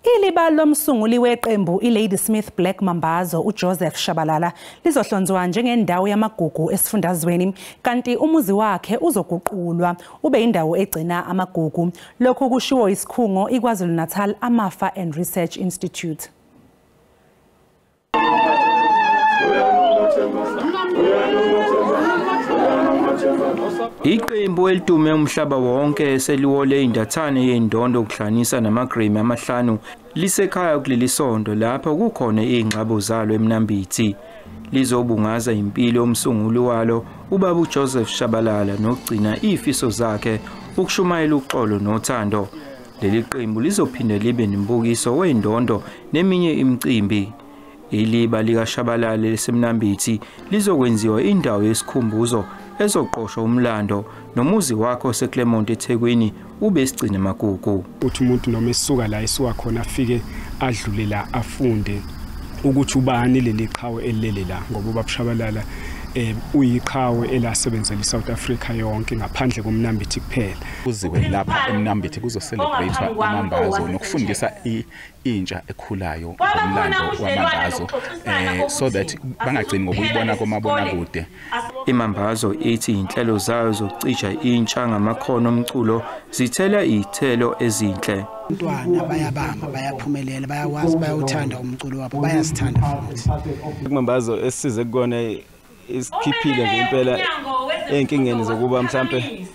Iliba lomsunguli weqembu iLadysmith Black Mambazo uJoseph Shabalala lizohlonzwa njengendawo yamagugu esifundazweni kanti umuzi wakhe uzoguqulwa ube indawo egcina amagugu. Lokhu kushiwo isikhungo iKwaZulu-Natal Amafa and Research Institute. Iqembu elidume umhlaba wonke seliwole indathane yendondo okuhlanisa namagremi amahlanu lisekhaya kuleli sondo lapho kukhona izingxabo zalo eMnambithi. Lizobungaza impilo yomsunguli walo ubaba uJoseph Shabalala nokugcina izifiso zakhe ukushumayela uxolo nothando. Leli qembu lizophinda libe nembukiso wendondo neminye imicimbi. Iliba likaShabalala lesemnambithi lizokwenziwa indawo yesikhumbuzo ezoqoshwa umlando nomuzi wakhe oseClermont eThekwini ube sigcina amagugu. Uthi umuntu noma esuka la esuka khona afike adlule la afunde ukuthi ubani leli qhawe elilele la ngoba ubaba Shabalala uyiqhawe elasebenzela iSouth Africa yonke ngaphandle komnambithi kuphela. Kuziwe lapha eMnambithi kuzocelebratewa amambazo nokufundisa intsha ekhulayo ngomlando wamambazo so that bangagcini ngokuyibona komabonakude. Imambazo ithi inhlelo zayo zokucija intsha ngamakhono omculo zithela izithelo ezinhle. Abantwana bayabamba bayaphumelela bayawazi bayawuthanda umculo wabo bayasithanda futhi. Imambazo esize kukona isikhiphile nje impela enkingeni zokuba mhlambe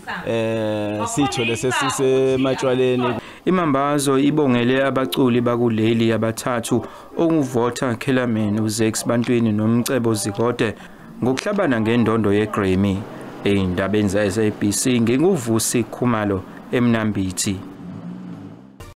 sithole sesisematshwaleni. Imambazo ibongele abaculi bakuleli abathathu okuvota Kellerman uZex Bantwini nomcebo Zikode ngokuhlabana ngendondo yeGrammy. Izindaba za SABC nginguvusi Khumalo eMnambithi.